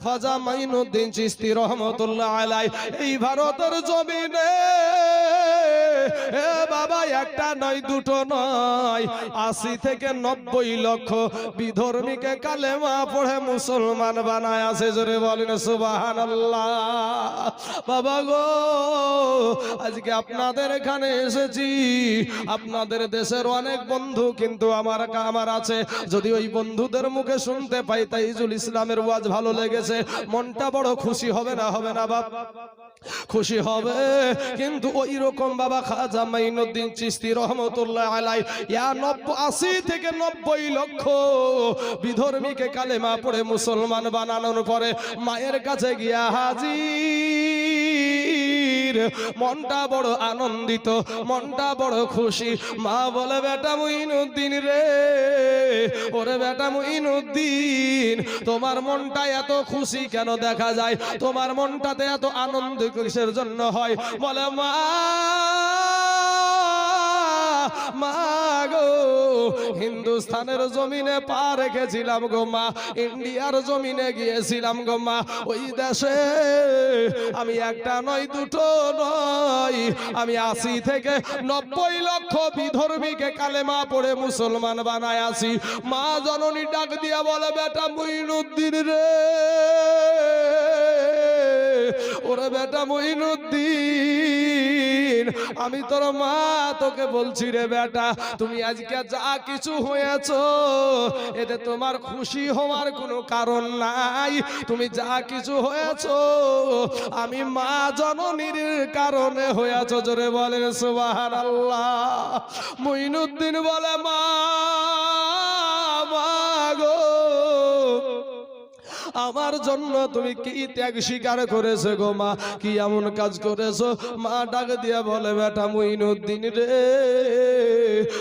খাজা মাইনুদ্দিন চিশতি রহমতুল্লাহ আলাইহি এই ভারতের জমিনে বাবা একটা নয় দুটো নয় 80 থেকে 90 লক্ষ বিধর্মীকে কালেমা পড়ে মুসলমান বানায় আছে। জোরে বলেন সুবহানাল্লাহ। বাবা গো, আজকে আপনাদের এখানে এসেছি, আপনাদের দেশের অনেক বন্ধু কিন্তু আমার আছে, যদি ওই বন্ধুদের মুখে শুনতে পাই তাইজুল ইসলামের ওয়াজ ভালো লেগেছে, মনটা বড় খুশি হবে না? হবে না বাপ? খুশি হবে। কিন্তু ওই রকম বাবা খাজা মাইনুদ্দিন চিশতি রহমতুল্লাহ আলাইহি 80 থেকে 90 লক্ষ বিধর্মীকে কালেমা পড়ে মুসলমান বানানোর পরে মায়ের কাছে গিয়া হাজির, মনটা বড় আনন্দিত, মনটা বড় খুশি। মা বলে, বেটা মুইনুদ্দিন রে, ওরে বেটা মুইনুদ্দিন, তোমার মনটা এত খুশি কেন দেখা যায়? তোমার মনটাতে এত আনন্দ কিসের জন্য হয়? বলে, মা গো, হিন্দুস্তানের জমিনে পা রেখেছিলাম গো মা, ইন্ডিয়ার জমিনে গিয়েছিলাম গো মা, ওই দেশে আমি একটা নয় দুটো নয়, আমি 80 থেকে 90 লক্ষ বিধর্মীকে কালেমা পড়ে মুসলমান বানায় আছি। মা জননী ডাক দিয়া বলে, বেটা মুইনুদ্দিন রে, ওরে বেটা মুইনুদ্দিন, আমি তোর মা, তোকে বলছি রে বেটা, তুমি আজকে যা কিছু হয়েছো এতে তোমার খুশি হওয়ার কোনো কারণ নাই। তুমি যা কিছু হয়েছো আমি মা জননীর কারণে হয়েছো। জোরে বলেন সুবহানাল্লাহ। মুইনুদ্দিন বলে, মা গো, আমার জন্য তুমি কি ত্যাগ স্বীকার করেছো গো মা, কি এমন কাজ করেছো? মা ডাক দিয়া বলে, বেটা মুইনুদ্দিন রে,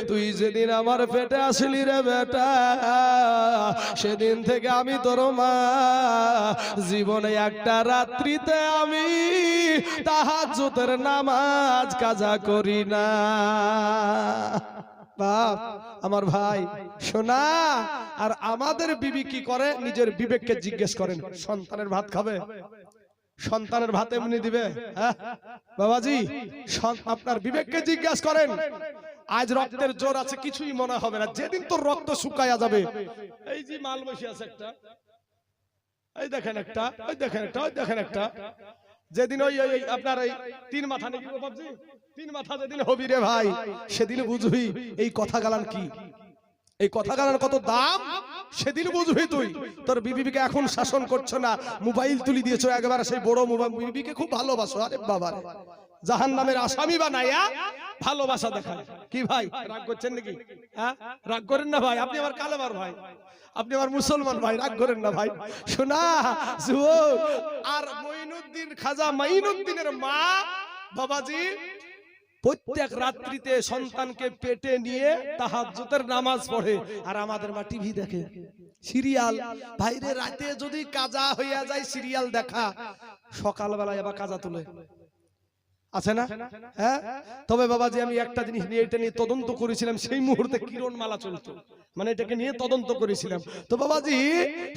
তুই যেদিন আমার পেটে আসলি রে বেটা, সেদিন থেকে আমি তোর মা জীবনে একটা রাত্রিতে আমি তাহাজ্জুদের নামাজ কাজা করি না। বাপ, আমার ভাই শোনা, আর আমাদের বিবি কি করে? নিজের বিবেককে জিজ্ঞেস করেন। সন্তানের ভাত খাবে? সন্তানের ভাত এমনি দিবে? হ্যাঁ বাবাজি, আপনার বিবেককে জিজ্ঞেস করেন। আজ রক্তের জোর আছে, কিছুই মনে হবে না, যেদিন তোর রক্ত শুকায়া যাবে। এই যে মাল বসে আছে একটা, এই দেখেন একটা, ওই দেখেন একটা, ওই দেখেন একটা, যেদিন ওই আপনার এই 3 মাথা নাকি বাবজি, 3 মাথা যেদিন হবি রে ভাই, সেদিন বুঝবি এই কথা গালান কি, এই কথা গালার কত দাম, সেদিন বুঝবি তুই। তোর বিবিকে এখন শাসন করছো না, মোবাইল তুলি দিয়েছো একবার, সেই বড় মোবাইল, বিবিকে খুব ভালোবাসো। আরে বাবা, জাহান্নামের আসামি বানাইয়া ভালোবাসা দেখায় কি ভাই? রাগ করছেন নাকি? হ্যাঁ, রাগ করেন না ভাই, আপনি আমার কালেমার ভাই, আপনি আমার মুসলমান ভাই, রাগ করেন না ভাই। শোনা যুবক, আর মুইনুদ্দিন, খাজা মাইনুদ্দিনের মা বাবাজি প্রত্যেক রাত্রিতে সন্তানকে পেটে নিয়ে তাহাজ্জুদের নামাজ পড়ে, আর আমাদের মা টিভি দেখে, সিরিয়াল। বাইরে রাতে যদি কাজা হইয়া যায় সিরিয়াল দেখা, সকালবেলায় আবার কাজা তুলে, আছে না? হ্যাঁ, তবে বাবাজি আমি একটা জিনিস নিয়ে, এটা নিয়ে তদন্ত করেছিলাম, সেই মুহূর্তে কিরণমালা চলতো, মানে এটাকে নিয়ে তদন্ত করেছিলাম। তো বাবাজি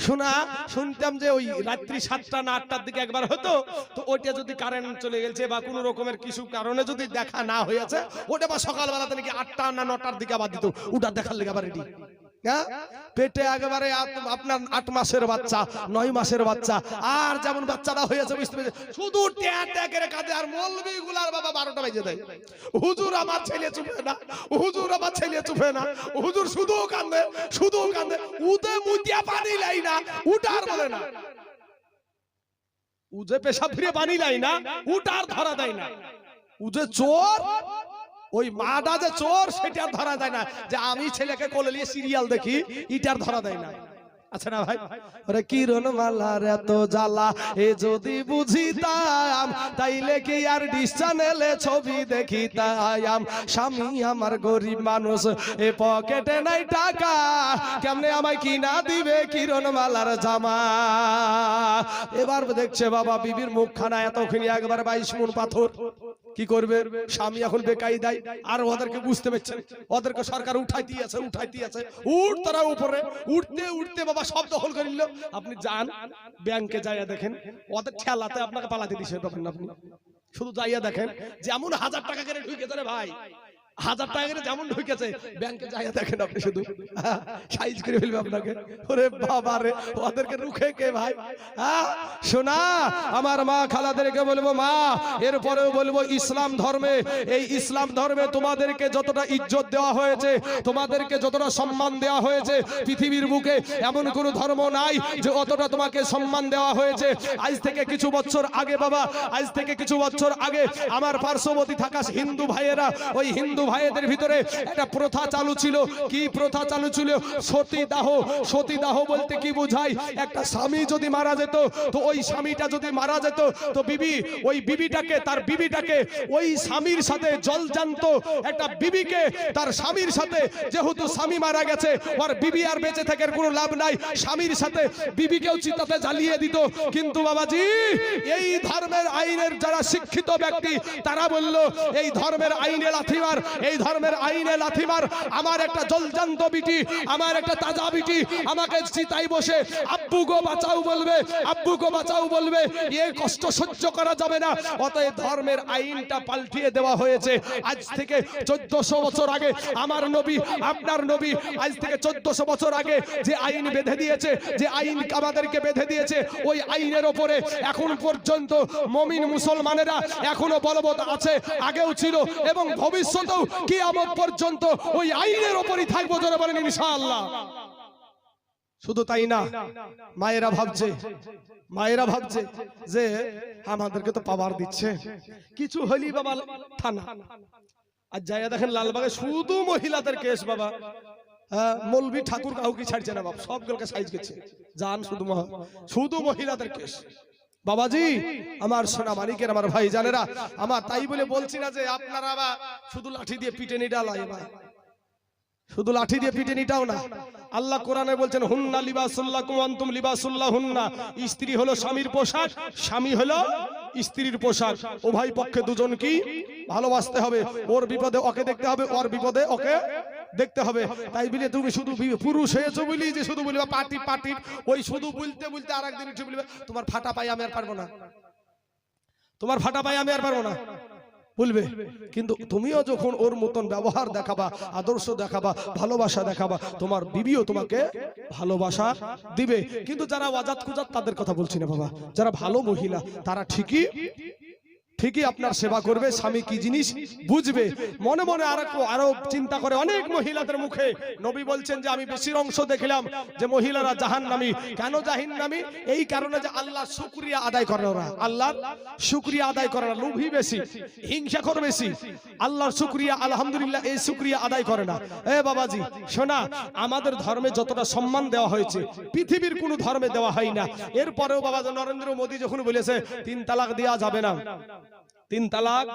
শোনা, শুনতাম যে ওই রাত্রি 7টা না 8টার দিকে একবার হতো, তো ওইটা যদি কারেন্ট চলে গেছে বা কোনো রকমের কিছু কারণে যদি দেখা না হয়েছে, ওটা বা সকালবেলাতে নাকি 8টা না 9টার দিকে আবার দিত, ওটা দেখার লেগে আবার রেডি। হ্যাঁ, পেটে একেবারে আপনার 8 মাসের বাচ্চা, 9 মাসের বাচ্চা, আর যেমন বাচ্চাটা হয়েছে বুঝতে পেরেছে, শুধু ট্যাঁকের কাজে। আর মৌলবি গুলার বাবা 12টা বাজে দেয়, হুজুর আমার ছেলে চুপে না, হুজুর আমার ছেলে চুপে না, হুজুর শুধু কান্দে, শুধু কান্দে, উদে মুতিয়া পানি লাই না, উঠার বলে না, উজে পেশাব ফিরে পানি লাই না, উঠার ধরা দেয় না। উজে চোর, ওই মাটা যে চোর সেটা ধরা দেয় না, যে আমি ছেলেকে কোলে নিয়ে সিরিয়াল দেখি, ইটার ধরা দেয় না। আচ্ছা না ভাই? ওরে কিরণমালার এত জ্বালা, এ যদি বুঝিতাম, তাইলে কি আর ডিশ চ্যানেলে ছবি দেখিতাম। স্বামী আমার গরিব মানুষ, এ পকেটে নাই টাকা, কেমনে আমায় কিনা দিবে কিরণমালার জামা। এবার দেখছে বাবা বিবির মুখখানা এতখানি একবার 22 মণ পাথর। কি করবে স্বামী এখন বেকায়দায়, আর ওদেরকে বুঝতে পারছেন, ওদেরকে সরকার উঠাই দিয়েছে উঠ তারা উপরে, উঠতে উঠতে বাবা সব দখল করে নিল। আপনি যান ব্যাংকে যাইয়া দেখেন, ওদের ঠেলাতে আপনাকে পালাতে দিছে পাবেন না। আপনি শুধু যাইয়া দেখেন যেমন 1000 টাকা করে ঢুকেছে রে ভাই, 1000 টাকা করে যেমন ঢুকেছে ব্যাংকে যাইয়া দেখেন, আপনি শুধু সাইজ করে ফেলবে আপনাকে। ওরে বাবা রে, ওদেরকে রুখে কে ভাই? শোনা আমার মা খালাদেরকে বলবো, মা এরপরেও বলবো ইসলাম ধর্মে, এই ইসলাম ধর্মে তোমাদেরকে যতটা ইজ্জত দেওয়া হয়েছে, তোমাদেরকে যতটা সম্মান দেওয়া হয়েছে, পৃথিবীর বুকে এমন কোনো ধর্ম নাই যে অতটা তোমাকে সম্মান দেওয়া হয়েছে। আজ থেকে কিছু বছর আগে বাবা, আজ থেকে কিছু বছর আগে আমার পার্শ্ববর্তী থাকা হিন্দু ভাইয়েরা, ওই হিন্দু ভাইদের ভিতরে একটা প্রথা চালু ছিল। কি প্রথা চালু ছিল? সতীদাহ। সতীদাহ বলতে কি বোঝায়? একটা স্বামী যদি মারা যেত, তো ওই স্বামীটা যদি মারা যেত, তো বিবি, ওই বিবিটাকে, তার বিবিটাকে ওই স্বামীর সাথে জলজান্ত একটা বিবিকে তার স্বামীর সাথে, যেহেতু স্বামী মারা গেছে, ওর বিবি আর বেঁচে থাকার কোনো লাভ নাই, স্বামীর সাথে বিবিকেও চিতাতে জ্বালিয়ে দিত। কিন্তু বাবাজি এই ধর্মের আইনের যারা শিক্ষিত ব্যক্তি, তারা বলল এই ধর্মের আইনে লাথিমার, এই ধর্মের আইনে লাথিমার। আমার একটা জলজান্ত বিটি, আমার একটা তাজা বিটি আমাকে চিতাই বসে আব্বু গো বাঁচাও বলবে, আব্বু গো বাঁচাও বলবে, এই কষ্ট সহ্য করা যাবে না। অতএব ধর্মের আইনটা পাল্টিয়ে দেওয়া হয়েছে। আজ থেকে 1400 বছর আগে আমার নবী, আপনার নবী আজ থেকে 1400 বছর আগে যে আইন বেঁধে দিয়েছে, যে আইন আমাদেরকে বেঁধে দিয়েছে, ওই আইনের ওপরে এখন পর্যন্ত মুমিন মুসলমানেরা এখনো বলবৎ আছে, আগেও ছিল এবং ভবিষ্যতেও কিয়ামত পর্যন্ত ওই আইনের ওপরই থাকবো। জোরে বলেন ইনশাআল্লাহ। শুধু তাই না, মায়েরা ভাবছে, মায়েরা ভাবছে যে আমাদেরকে তো পাওয়ার দিচ্ছে, কিছু হলি বাবা থানা। আর যাইয়া দেখেন লালবাগে শুধু মহিলাদের কেস বাবা। মৌলভী ঠাকুর কাউকে ছাড়ছে না বাবা, সবগুলোকে সাইজ করছে। জান শুধু মহিলাদের কেস। বাবাজি আমার সোনা মানিকের, আমার ভাই জানেরা আমার, তাই বলে বলছি না যে আপনারা শুধু লাঠি দিয়ে পিটে নিটালাই, শুধু লাঠি দিয়ে পিটে নিটাও না। আল্লাহ কোরআনে বলছেন হুন্না লিবাসুল্লাকুম ওয়া আনতুম লিবাসুল্লাহুন্না। স্ত্রী হলো স্বামীর পোশাক, স্বামী হলো স্ত্রীর পোশাক। উভয় পক্ষে দুজন কি ভালোবাসতে হবে। ওর বিপদে ওকে দেখতে হবে, ওর বিপদে ওকে দেখতে হবে। তাই বলে তুমি শুধু পুরুষ হয়েছো বলি যে শুধু বলবে পার্টি পার্টি, ওই শুধু বলতে বলতে আরেকদিন একটু বলবে তোমার ফাটা পাই আমি আর পারবো না, তোমার ফাটা পাই আমি আর পারবো না বলবে। কিন্তু তুমিও যখন ওর মতন ব্যবহার দেখাবা, আদর্শ দেখাবা, ভালোবাসা দেখাবা, তোমার বিবিও তোমাকে ভালোবাসা দিবে। কিন্তু যারা ওয়াজাত কুজাত তাদের কথা বলছি না বাবা, যারা ভালো মহিলা তারা ঠিকই আপনার সেবা করবে, স্বামী কি জিনিস বুঝবে। মনে মনে আরো চিন্তা করে অনেক মহিলাদের মুখে নবী বলছেন যে আমি বেশির অংশ দেখলাম যে মহিলারা জাহান্নামী। কেন জাহান্নামী? এই কারণে যে আল্লাহর শুকরিয়া আদায় করে ওরা, আল্লাহর শুকরিয়া আদায় করে না, লোভী বেশি, হিংসাখোর বেশি, আল্লাহর শুকরিয়া আলহামদুলিল্লাহ এই শুকরিয়া আদায় করে না। এ বাবাজি শোনা, আমাদের ধর্মে যতটা সম্মান দেওয়া হয়েছে পৃথিবীর কোনো ধর্মে দেওয়া হয় না। এরপরেও বাবা নরেন্দ্র মোদী যখন বলেছে 3 তালাক দেওয়া যাবে না, 3 তালাক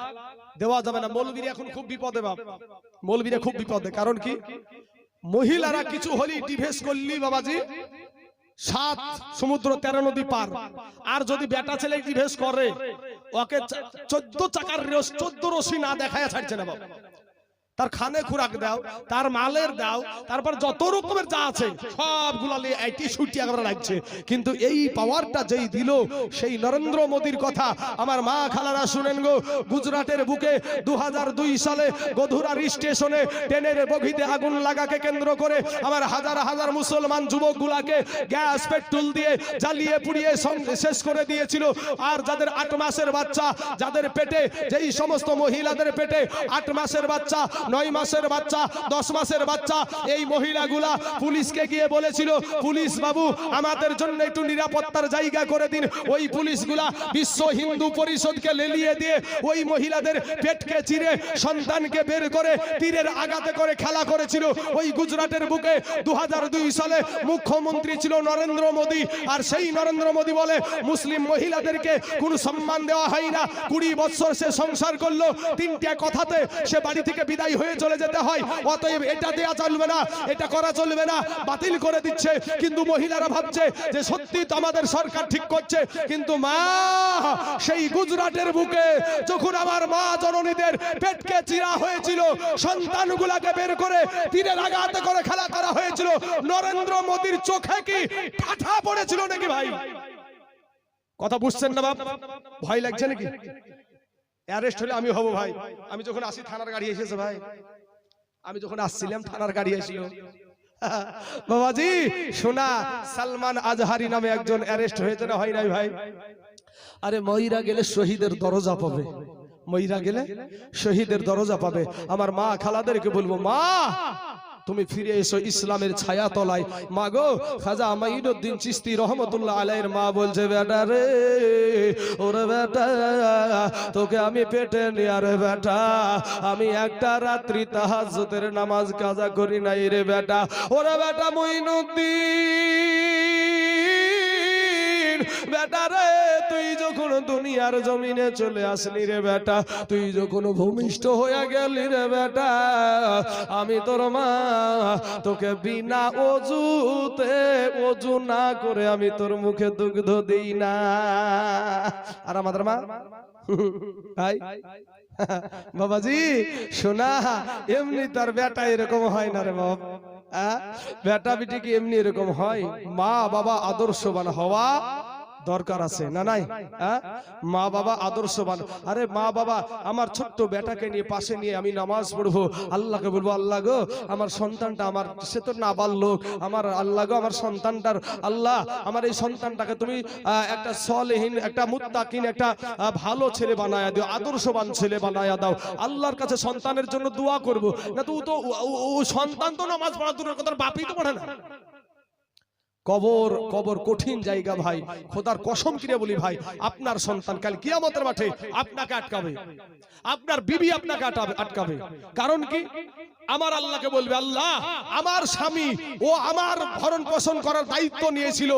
দেওয়া যাবে না, মৌলবীরা এখন খুব বিপদে বাপ, মৌলবীরা খুব বিপদে। কারণ কি? মহিলারা কিছু হলি ডিভোর্স করলি বাবাজি 7 সমুদ্র 13 নদী পার। আর যদি বেটা ছেলে ডিভোর্স করে ওকে 14 চাকার 14 রশি না দেখায় ছাড়ছে না বাবা। তার খানে খুরাক দাও, তার মালের দাও, তারপর যত রকমের যা আছে সবগুলা নিয়ে 80-70 করে লাগছে। কিন্তু এই পাওয়ারটা যেই দিল সেই নরেন্দ্র মোদীর কথা আমার মা খালারা শুনেন গো। গুজরাটের বুকে 2002 সালে গধুরার স্টেশনে ট্রেনের বগিতে আগুন লাগাকে কেন্দ্র করে আমার হাজার হাজার মুসলমান যুবকগুলাকে গ্যাস পেট্রোল দিয়ে জ্বালিয়ে পুড়িয়ে শেষ করে দিয়েছিল। আর যাদের 8 মাসের বাচ্চা, যাদের পেটে, যেই সমস্ত মহিলাদের পেটে 8 মাসের বাচ্চা, 9 মাসের বাচ্চা, 10 মাসের বাচ্চা, এই মহিলাগুলা পুলিশকে গিয়ে বলেছিল পুলিশ বাবু আমাদের জন্য একটু নিরাপত্তার জায়গা করে দিন। ওই পুলিশগুলা বিশ্ব হিন্দু পরিষদকে লেলিয়ে দিয়ে ওই মহিলাদের পেটকে চিরে সন্তানকে বের করে তীরের আঘাতে করে খেলা করেছিল। ওই গুজরাটের বুকে 2002 সালে মুখ্যমন্ত্রী ছিল নরেন্দ্র মোদী। আর সেই নরেন্দ্র মোদী বলে মুসলিম মহিলাদেরকে কোনো সম্মান দেওয়া হয় না। 20 বছর সে সংসার করলো, 3টে কথাতে সে বাড়ি থেকে বিদায় হয়ে চলে যেতে হয়। অতএব এটা দেয়া চলবে না, এটা করা চলবে না, বাতিল করে দিচ্ছে। কিন্তু মহিলারা ভাবছে যে সত্যি তো আমাদের সরকার ঠিক করছে। কিন্তু মা, সেই গুজরাটের বুকে যখন আমার মা জননীদের পেটকে চিরা হয়েছিল, সন্তানগুলাকে বের করে তীরের আঘাতে করে খেলা করা হয়েছিল, নরেন্দ্র মোদীর চোখে কি ঠাঠা পড়েছিল নাকি ভাই? কথা বুঝছেন না বাপ? ভয় লাগছে নাকি? অ্যারেস্ট হলে আমি হব ভাই। আমি যখন আসি থানার গাড়ি এসেছে ভাই, আমি যখন আসছিলাম থানার গাড়ি এসেছিল বাবাজি। শোনা, সালমান আজহারি নামে একজন অ্যারেস্ট হয়েছে না হয় নাই ভাই? আরে মইরা গেলে শহীদের দরজা পাবে, মইরা গেলে শহীদের দরজা পাবে। আমার মা খালাদেরকে বলবো, মা তুমি ফিরে এসো ইসলামের ছায়া তলায়। মা গো, খাজা মাইনুদ্দিন চিশতি রহমতুল্লাহ আলাইহির মা বলছে, বেটা রে, ওরে বেটা, তোকে আমি পেটে নিয়ে, রে বেটা, আমি একটা রাত্রি তাহাজ্জুদের নামাজ কাজা করি নাই রে বেটা। ওরে বেটা মুইনুদ্দিন, বেটা রে, তুই যখন দুনিয়ার জমিনে চলে আসলি রে বেটা, তুই যখন ভূমিষ্ঠ হয়ে গেলি রে বেটা, আমি তোর মা তোকে বিনা অজুতে, অজু না করে আমি তোর মুখে দুগ্ধ দিই না। আর আমাদের মা ভাই বাবাজি শোনা, এমনি তার বেটা এরকম হয় না রে বাবা। বেটা বিটি কি এমনি এরকম হয়? মা বাবা আদর্শবান হওয়া দরকার আছে না নাই? মা বাবা আদর্শবান। আরে মা বাবা, আমার ছোট্ট বেটাকে নিয়ে পাশে নিয়ে আমি নামাজ পড়বো, আল্লাহকে বলবো, আল্লাহ গো আমার সন্তানটা, আমার সে তো নাবালক, আমার আল্লাহ গো আমার সন্তানটার, আল্লাহ আমার এই সন্তানটাকে তুমি একটা সলেহীন, একটা মুত্তাকিন, একটা ভালো ছেলে বানায়া দিও, আদর্শবান ছেলে বানায়া দাও। আল্লাহর কাছে সন্তানের জন্য দোয়া করবো না। তো সন্তান তো নামাজ পড়া দূরের কথা, বাপই তো পড়ে না। কবর, কবর কঠিন জায়গা ভাই। খোদার কসম করে বলি ভাই, আপনার সন্তান কাল কিয়ামতের মাঠে আপনাকে আটকাবে, আপনার বিবি আপনাকে আটকাবে। কারণ কি? আমার আল্লাহকে বলবে, আল্লাহ আমার স্বামী ও আমার ভরণ পোষণ করার দায়িত্ব নিয়েছিল,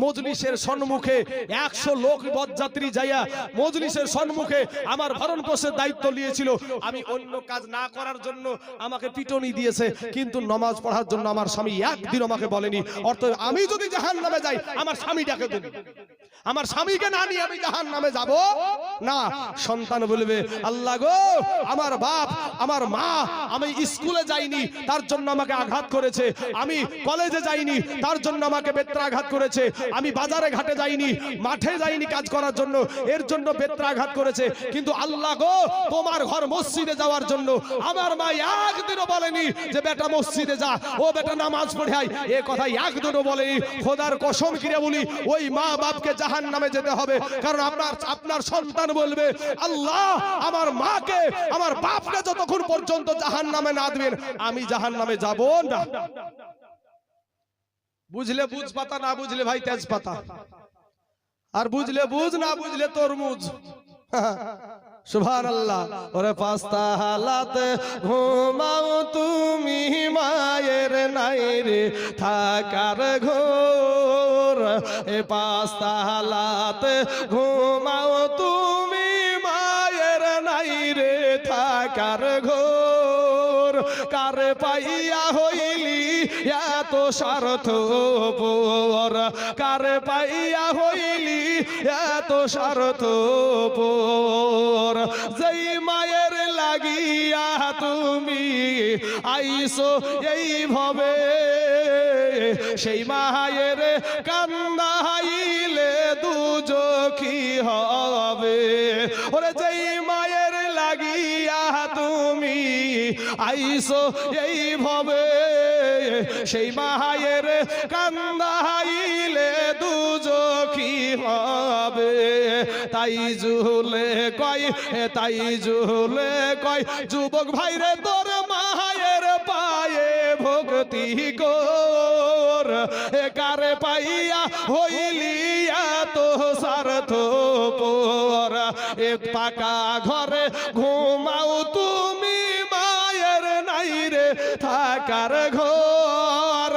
মজলিসের সম্মুখে 100 লোক বরযাত্রী যাইয়া মজলিসের সম্মুখে আমার ভরণ পোষণের দায়িত্ব নিয়েছিল। আমি অন্য কাজ না করার জন্য আমাকে পিটনি দিয়েছে, কিন্তু নামাজ পড়ার জন্য আমার স্বামী একদিন আমাকে বলেনি। অর্থাৎ আমি যদি জাহান্নামে যাই, আমার স্বামীটাকে দেন, আমার স্বামীকে না নিয়ে আমি জাহান্নামে যাব না। সন্তান বলবে, আল্লাহ গো আমার বাপ আমার মা, আমি স্কুলে যাইনি তার জন্য আমাকে আঘাত করেছে, আমি কলেজে যাইনি তার জন্য আমাকে বেত্রাঘাত করেছে, আমি বাজারে ঘাটে যাইনি, মাঠে যাইনি কাজ করার জন্য, এর জন্য বেত্রাঘাত করেছে। কিন্তু আল্লাহ গো তোমার ঘর মসজিদে যাওয়ার জন্য আমার মা একদিনও বলেনি যে বেটা মসজিদে যা, ও বেটা নামাজ পড়ে আয়, এ কথা একদিনও বলেনি। খোদার কসম করে বলি, ওই মা বাপকে জাহান্নামে যেতে হবে। কারণ আপনার সন্তান বলবে, আল্লাহ আমার মাকে আমার বাপকে যতক্ষণ পর্যন্ত জাহান্নামে না দিবেন আমি জাহান্নামে যাব না। বুঝলে বুঝ পাতা, না বুঝলে ভাই তেজ পাতা, আর বুঝলে বুঝ, না বুঝলে তরমুজ। সুবহানাল্লাহ। ওরে পাঁচটা হালাতে ঘুমাও তুমি, মায়ের নাই রে থাকার ঘর। এ পাঁচটা হালাতে ঘুমাও তুমি, মায়ের নাই রে থাকার ঘর। কার পাইয়া হইলি এত স্বার্থপর, কার পাইয়া হইলি এত স্বার্থপর। যেই মায়ের লাগিয়া তুমি আইসো এইভাবে, সেই মায়ের কান্দাইলে দুজখী হবে। ওরে যেই মায়ের লাগিয়া তুমি আইসো এইভাবে, সেই মায়ের কান্দাইলে দুজখী হবে। তাই জুলে কয়, তাই জুলে কয়, যুবক ভাইরে তোর মায়ের পায়ে ভক্তি কর। কারে পাইয়া হইলি এত স্বার্থপর। এক পাকা ঘরে ঘুমাও তুমি, মায়ের নাই রে থাকার ঘর।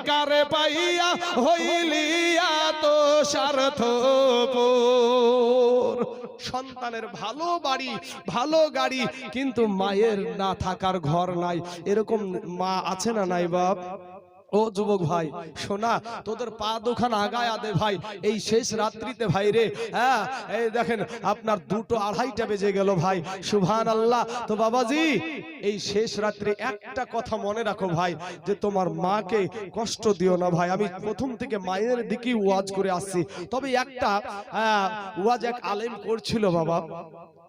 কারে পাইয়া হইলি এত স্বার্থপর। সন্তানের ভালো বাড়ি ভালো গাড়ি, কিন্তু মায়ের না থাকার ঘর নাই। এরকম মা আছে না নাই বাপ? ও যুবক ভাই শোনা, তোদের পা দুখান আগায় আদে ভাই, এই শেষ রাত্রিতে ভাই রে। হ্যাঁ, এই দেখেন আপনার 2টো 2:30 বেজে গেল ভাই, সুবহানাল্লাহ। তো বাবাজি এই শেষ রাত্রে একটা কথা মনে রাখো ভাই, যে তোমার মাকে কষ্ট দিও না ভাই। আমি প্রথম থেকে মায়ের দিকেই ওয়াজ করে আসছি, তবে একটা ওয়াজ এক আলেম করছিল বাবা,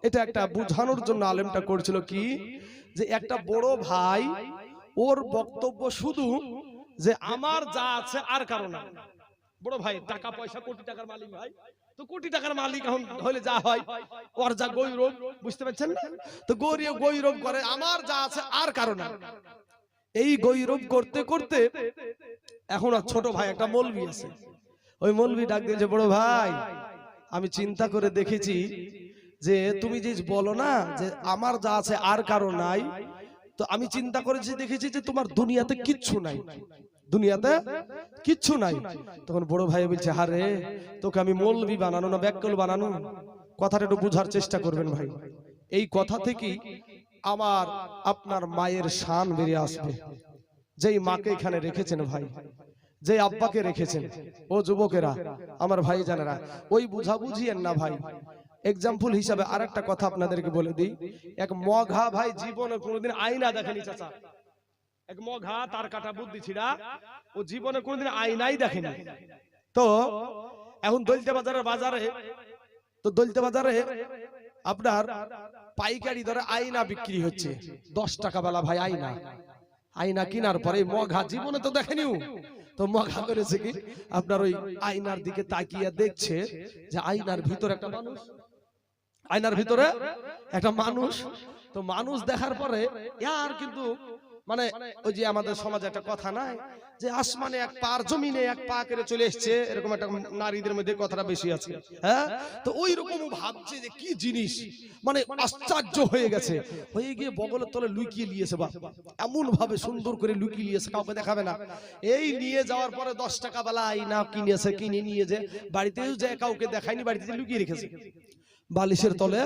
এটা একটা বুঝানোর জন্য আলেমটা করছিল কি, যে একটা বড় ভাই ওর বক্তব্য শুধু যে আমার যা আছে আর কারো না। বড় ভাই টাকা পয়সা কোটি টাকার মালিক ভাই, তো কোটি টাকার মালিক এখন হলে যা হয় ওর যা গৌরব, বুঝতে পারছেন না? তো গৌরব করে আমার যা আছে আর কারো না। এই গৌরব করতে করতে এখন আর ছোট ভাই একটা মৌলবি আছে, ওই মৌলবি ডাক দিয়েছে, বড় ভাই আমি চিন্তা করে দেখেছি যে তুমি যে বলো না যে আমার যা আছে আর কারো নাই, তো আমি চিন্তা করেছি দেখেছি যে তোমার দুনিয়াতে কিচ্ছু নাই, দুনিয়াতে কিচ্ছু নাই। তখন বড় ভাই বলছে, আরে তোকে আমি মৌলবি বানানো না ব্যাককল বানানো? কথাটা একটু বুঝার চেষ্টা করবেন ভাই। এই কথা থেকেই আমার আপনার মায়ের শান বেরিয়ে আসবে। যেই মাকে এখানে রেখেছেন ভাই, যে আব্বাকে রেখেছেন, ও যুবকেরা আমার ভাই জানেরা, ওই বুঝিয়েন না ভাই। এক্সাম্পল হিসাবে আরেকটা কথা আপনাদেরকে বলে দিই, এক মঘা ভাই জীবনে কোনোদিন আয়না দেখেনি চাচা, এক মঘা তার কাটা বুদ্ধি ছিড়া, ও জীবনে কোনোদিন আয়নাই দেখেনি। তো এখন দলতে বাজারে আপনার পাইকারি দরে আয়না বিক্রি হচ্ছে 10 টাকা বেলা ভাই। আয়না কেনার পরে মঘা জীবনে তো দেখেনিও, তো মঘা করেছে কি আপনার ওই আয়নার দিকে তাকিয়ে দেখছে যে আয়নার ভিতরে একটা মানুষ, আয়নার ভিতরে একটা মানুষ। তো মানুষ দেখার পরে আর কিন্তু মানে ওই যে আমাদের সমাজে একটা কথা নাই যে আসমানে এক পা আর জমিনে এক পা করে চলে এসছে, এরকম একটা নারীদের মধ্যে কথাটা বেশি আছে। হ্যাঁ, তো ওই রকম ভাবছে যে কি জিনিস, মানে আশ্চর্য হয়ে গেছে, হয়ে গিয়ে বগলের তলে লুকিয়ে নিয়েছে, বা এমন ভাবে সুন্দর করে লুকিয়ে নিয়েছে, কাউকে দেখাবে না। এই নিয়ে যাওয়ার পরে 10 টাকা বেলা আয়না কিনে নিয়ে যে বাড়িতেও যে কাউকে দেখায়নি, বাড়িতে লুকিয়ে রেখেছে বালিশের তলে,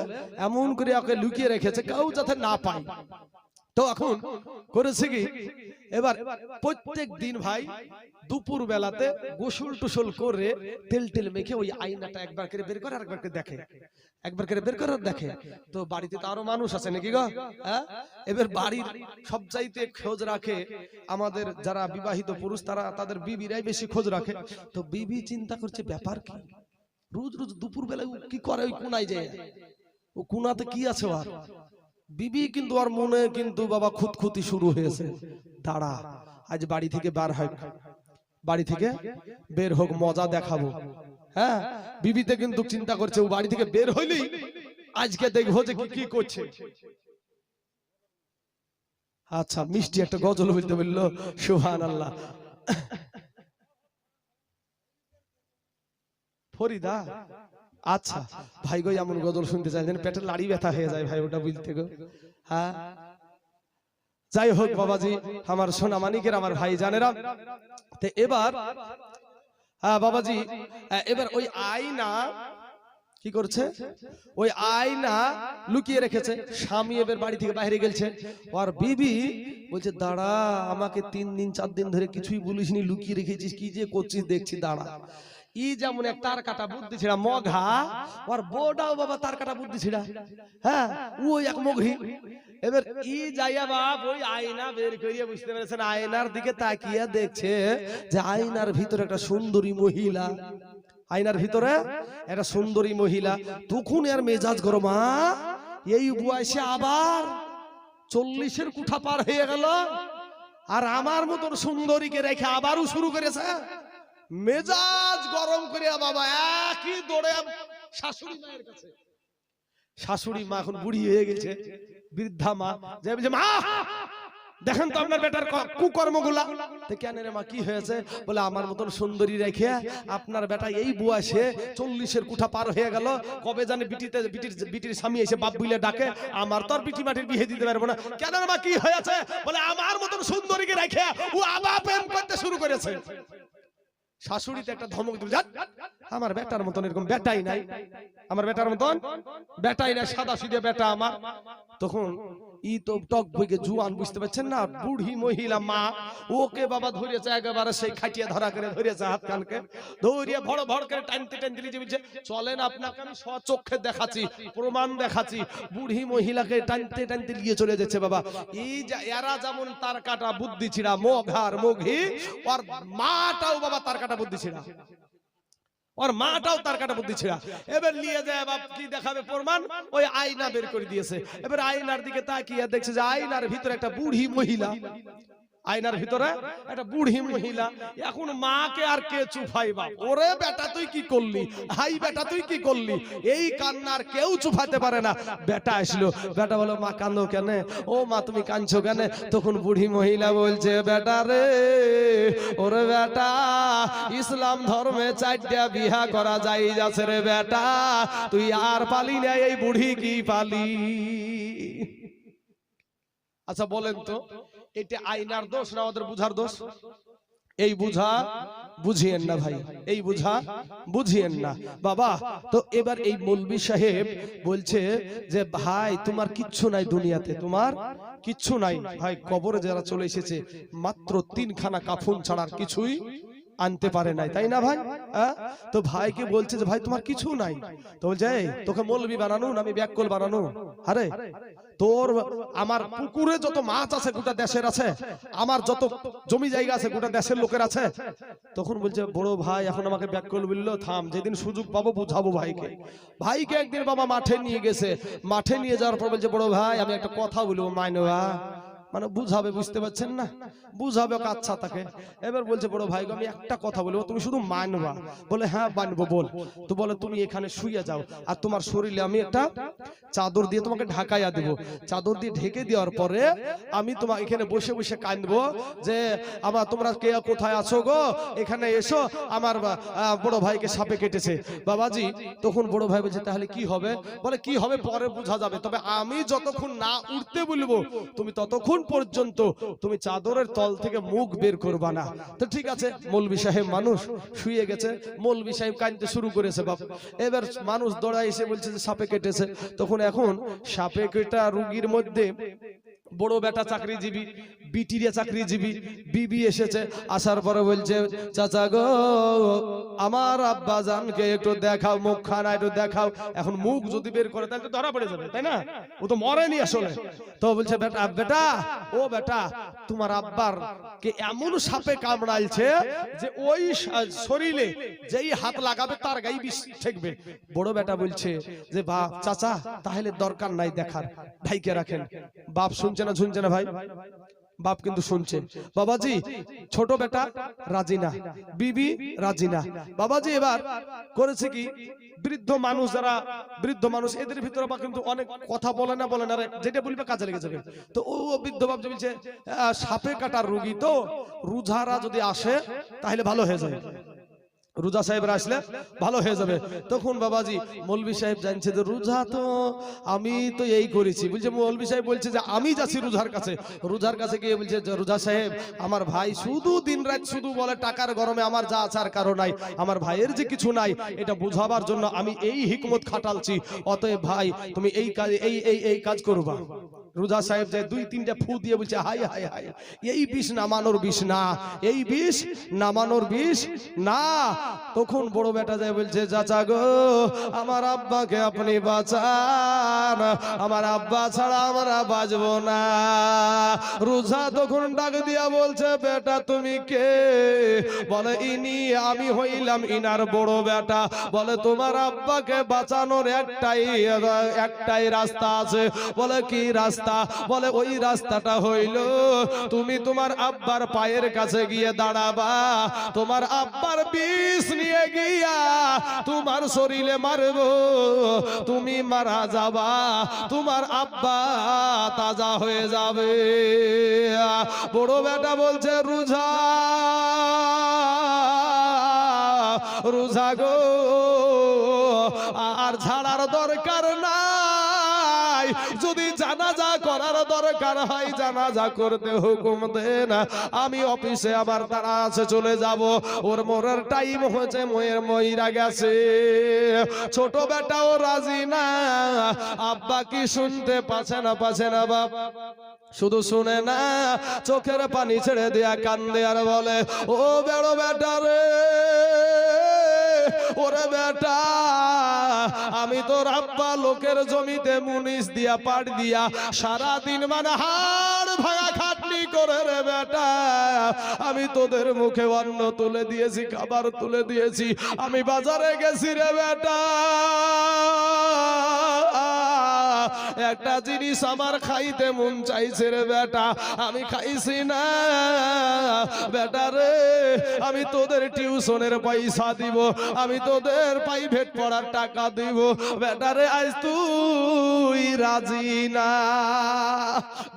এমন করে ওকে লুকিয়ে রেখেছে কেউ যাতে না পায়। তো এখন করেছে কি, এবার প্রত্যেক দিন ভাই দুপুর বেলাতে গোসল টুসল করে তেল মেখে ওই আয়নাটা একবার করে বের করে আরেকবার করে দেখে, একবার করে বের করে দেখে। তো বাড়িতে তো আরো মানুষ আছে নাকি গো? হ্যাঁ, এবার বাড়ির সবচাইতে খোঁজ রাখে আমাদের যারা বিবাহিত পুরুষ, তারা তাদের বিবিরাই বেশি খোঁজ রাখে। তো বিবি চিন্তা করছে ব্যাপার কি, রোজ রোজ দুপুর বেলায় কি করে ওই কোনায় যায়, ও কোনাতে কি আছে ওর? বিবি কিন্তু আর মনে কিন্তু বাবা খুঁতখুতি শুরু হয়েছে, দাঁড়া আজ বাড়ি থেকে বের হোক মজা দেখাবো। হ্যাঁ, বিবিতে কিন্তু চিন্তা করছে ও বাড়ি থেকে বের হইলেই আজকে দেখবো যে কি করছে। আচ্ছা, মিষ্টি একটা গজল বলতে বললো, সুবহানাল্লাহ। ফরিদা, আচ্ছা ভাই গো এমন গজল শুনতে চাইছেন, পেটের লাড়ি ব্যথা হয়ে যায় ভাই ওটা বুঝতে গো। হ্যাঁ, যাই হোক বাবাজি আমার সোনা মানিকের আমার ভাই জানেরা, তো এবার হ্যাঁ বাবাজি, এবার ওই আয়না কি করছে, ওই আয়না লুকিয়ে রেখেছে। স্বামী এবার বাড়ি থেকে বাইরে গেছে, আর বিবি বলছে দাঁড়া, আমাকে 3 দিন 4 দিন ধরে কিছুই বলিসনি, লুকিয়ে রেখেছিস, কি যে করছিস দেখছি, দাঁড়া। ই যেমন এক তার কাটা বুদ্ধি ছিড়া মঘা, আর বউটাও বাবা তার কাটা বুদ্ধি ছিড়া। হ্যাঁ, ওই এক মঘি। এবার ই যাইয়া বাপ ওই আয়না বের করিয়া, বুঝতে পেরেছেন, আয়নার দিকে তাকিয়ে দেখছে যে আয়নার ভিতরে একটা সুন্দরী মহিলা, আয়নার ভিতরে একটা সুন্দরী মহিলা। তখন এর মেজাজ গরম, এই বয়সে আবার 40-এর কুঠা পার হয়ে গেল, আর আমার মতন সুন্দরীকে রেখে আবারও শুরু করেছে। মেজাজ গরম করিয়া বাবা একই দৌড়ে শাশুড়ি মায়ের কাছে। শাশুড়ি মা এখন বুড়ি হয়ে গেছে, বৃদ্ধা মা, যে বলছে মা দেখেন তো আপনার বেটার কুকর্মগুলা। কেন রে মা, কি হয়েছে? বলে আমার মতন সুন্দরী রেখে আপনার বেটা এই বয়সে 40-এর কুঠা পার হয়ে গেল, কবে জানে বিটির স্বামী এসে বাপ বলে ডাকে, আমার তো আর বিটি মাটির বিয়ে দিতে পারবো না। কেন রে মা, কি হয়েছে? বলে আমার মতন সুন্দরীকে রেখে ও আবার প্রেম করতে শুরু করেছে। শাশুড়িতে একটা ধমক দিল, আমার বেটার মতন এরকম বেটাই নাই, আমার বেটার মতন বেটাই নাই, সাদা সিধে বেটা আমার। তখন ই তো টক বইকে জুয়ান, বুঝতে পারছেন না, বুড়ি মহিলা মা, ওকে বাবা ধরেছে একেবারে সেই খাটিয়া ধরা করে ধরেছে, হাত কানকে ধরিয়ে ভড় ভড় করে টানতে টানতে নিয়ে বলছে, চলেন আপনাকে আমি স্বচক্ষে দেখাচ্ছি, প্রমাণ দেখাচ্ছি। বুড়ি মহিলাকে টানতে টানতে নিয়ে চলে যাচ্ছে বাবা। এই এরা যেমন তার কাটা বুদ্ধি ছিড়া, মঘার মঘি, আর মাটাও বাবা তার কাটা বুদ্ধি ছিড়া, ওর মাটাও তার কাটা বুদ্ধি ছিড়া। এবার নিয়ে যায় বাপ, কি দেখাবে প্রমাণ, ওই আয়না বের করে দিয়েছে। এবার আয়নার দিকে তাকিয়ে দেখছে যে আয়নার ভিতরে একটা বুড়ি মহিলা, আয়নার ভিতরে একটা বুড়ি মহিলা। এখন মাকে আর কে চুফাইবা, ওরে বেটা তুই কি করলি, হাই বেটা তুই কি করলি, এই কান্নার কেউ চুফাতে পারে না। বেটা আসলো, বেটা বলো মা কান্দো কেন, ও মা তুমি কাঁদছো কেন? তখন বুড়ি মহিলা বলছে, বেটা রে, ওরে বেটা, ইসলাম ধর্মে 4টা বিয়া করা যায় যাচ্ছে রে বেটা, তুই আর পালি না, এই বুড়ি কি পালি? আচ্ছা বলেন তো, এটা আইনার দোষ না আমাদের বুঝার দোষ? এই বুঝা বুঝিয়েন না ভাই, এই বুঝা বুঝিয়েন না বাবা। তো এবার এই মৌলভী সাহেব বলছে যে ভাই তোমার কিচ্ছু নাই দুনিয়াতে, তোমার কিচ্ছু নাই ভাই। কবরে যারা চলে এসেছে মাত্র 3খানা কাফন ছাড়ার কিছুই আনতে পারে নাই, তাই না ভাই? তো ভাইকে বলছে যে ভাই তোমার কিছু নাই। তো বলছে তোকে মৌলভী বানানো না আমি ব্যাককল বানানো? আরে তোর আমার পুকুরে যত মাছ আছে গোটা দেশের আছে, আমার যত জমি জায়গা আছে গোটা দেশের লোকের আছে। তখন বলছে বড় ভাই এখন আমাকে ব্যাককল বললো, থাম, যেদিন সুযোগ পাবো বুঝাবো ভাইকে। ভাইকে একদিন বাবা মাঠে নিয়ে গেছে, মাঠে নিয়ে যাওয়ার পর বলছে বড় ভাই আমি একটা কথা বলবো, মাইনবা, মানে বুঝাবে, বুঝতে পারছেন না, বুঝাবে কাচ্ছা তাকে। এবার বলছে বড় ভাই আমি একটা কথা বলবো, তুমি শুধু মানবা। বলে হ্যাঁ মানবো, বল। তো বলে তুমি এখানে শুয়ে যাও, আর তোমার শরীরে আমি একটা চাদর দিয়ে তোমাকে ঢাকাইয়া দেবো। চাদর দিয়ে ঢেকে দেওয়ার পরে আমি তোমার এখানে বসে বসে কাঁদবো যে আমার তোমরা কে কোথায় আছো গো, এখানে এসো, আমার বড় ভাইকে সাপে কেটেছে বাবাজি। তখন বড় ভাই বলছে তাহলে কি হবে? বলে কি হবে পরে বোঝা যাবে, তবে আমি যতক্ষণ না উঠতে বলবো তুমি ততক্ষণ পর্যন্ত তুমি চাদরের তল থেকে মুখ বের করবা না। তো ঠিক আছে, মৌলভী সাহেব মানুষ শুয়ে গেছে, মৌলভী সাহেব কাঁদতে শুরু করেছে বাপ। এবার মানুষ দৌড়ায় এসে বলছে যে সাপে কেটেছে। তখন এখন সাপে কেটা রোগীর মধ্যে বড় বেটা চাকরিজীবী, বিটিরিয়া চাকরিজীবী, বিবি এসেছে। আসার পরে বলছে চাচা গো আমার আব্বা জানকে একটু দেখাও, মুখখানা একটু দেখাও। এখন মুখ যদি বের করে তাহলে তো ধরা পড়ে যাবে, তাই না? ও তো মরেনি আসলে। তো বলছে বেটা বেটা ও বেটা তোমার আব্বার কে এমন সাপে কামড়াইছে যে ওই শরীরে যেই হাত লাগাবে তার গায়ে বিষ ঠেকবে। বড় বেটা বলছে যে বাপ চাচা তাহলে দরকার নাই দেখার, ভাইকে রাখেন। বাপ শুনছে না, শুনছে না ভাই? বাপ কিন্তু শুনছে। বাবাজি ছোট বেটা রাজি না, বিবি রাজি না। বাবাজি এবার করেছে কি, বৃদ্ধ মানুষ যারা বৃদ্ধ মানুষ এদের ভিতরে বা কিন্তু অনেক কথা বলে না, বলে না, যেটা বলবে কাজে লেগে যাবে। তো ও বৃদ্ধ বাপ বলছে সাপে কাটার রোগী তো, রোজারা যদি আসে তাহলে ভালো হয়ে যাবে, রোজা সাহেবরা আসলে ভালো হয়ে যাবে। তখন বাবাজি মৌলভী সাহেব জানছে যে রোজা তো আমি তো এই করেছি। বলছে মৌলভী সাহেব বলছে যে আমি যাচ্ছি রোজার কাছে। রোজার কাছে গিয়ে বলছে রোজা সাহেব আমার ভাই শুধু দিন রাত শুধু বলে টাকার গরমে আমার যা আচার কারো নাই, আমার ভাইয়ের যে কিছু নাই এটা বুঝাবার জন্য আমি এই হিকমত খাটালছি। অতএব ভাই তুমি এই কাজ এই কাজ করবা। রোজা সাহেব যে 2-3টা ফু দিয়ে বলছে হাই হাই হাই, এই বিষ নামানোর বিষ না, এই বিষ নামানোর বিষ না। তখন বড় বেটা যায় বলছে চাচা গো আমার আব্বাকে আপনি বাঁচান, আমার আব্বা ছাড়া আমরা বাঁচবো না। রোজা তখন ডাক দিয়া বলছে বেটা তুমি কে? বলে ইনি আমি হইলাম ইনার বড় বেটা। বলে তোমার আব্বাকে বাঁচানোর একটাই রাস্তা আছে। বলে কি রাস্তা? বলে ওই রাস্তাটা হইল তুমি তোমার আব্বার পায়ের কাছে গিয়ে দাঁড়াবা, তোমার আব্বার বিষ নিয়ে গিয়া তোমার শরীরে মারবো, তুমি মারা যাবা, তোমার আব্বা তাজা হয়ে যাবে। বড় বেটা বলছে রোজা রোজা গো আর ছাড়ার দরকার নাই, যদি জানাজা করার দরকার দরকার হয় জানাজা করতে হুকুম দেন, আমি অফিসে আবার তারা আছে চলে যাব, ওর মরার টাইম হয়েছে, মইরা গেছে। ছোট বেটাও রাজি না, আব্বা কি শুনতে পাচ্ছে না বাপ, শুধু শুনে না, চোখের পানি ছেড়ে দিয়া কান্দে আর বলে, ও বড় বেটা রে, ওরে বেটা, আমি তোর আব্বা লোকের জমিতে মুনিশ দিয়া পাট দিয়া সারাদিন মানে হাড় ভাঙা খাটনি করে রে বেটা, আমি তোদের মুখে অন্ন তুলে দিয়েছি, খাবার তুলে দিয়েছি, আমি বাজারে গেছি রে বেটা, একটা জিনিস আমার খাইতে মন চাইছে রে বেটা, আমি খাইছি না বেটা রে, আমি তোদের টিউশনের পয়সা দিব, আমি তোদের প্রাইভেট পড়ার টাকা দিব, বেটা রে আজ তুই রাজি না।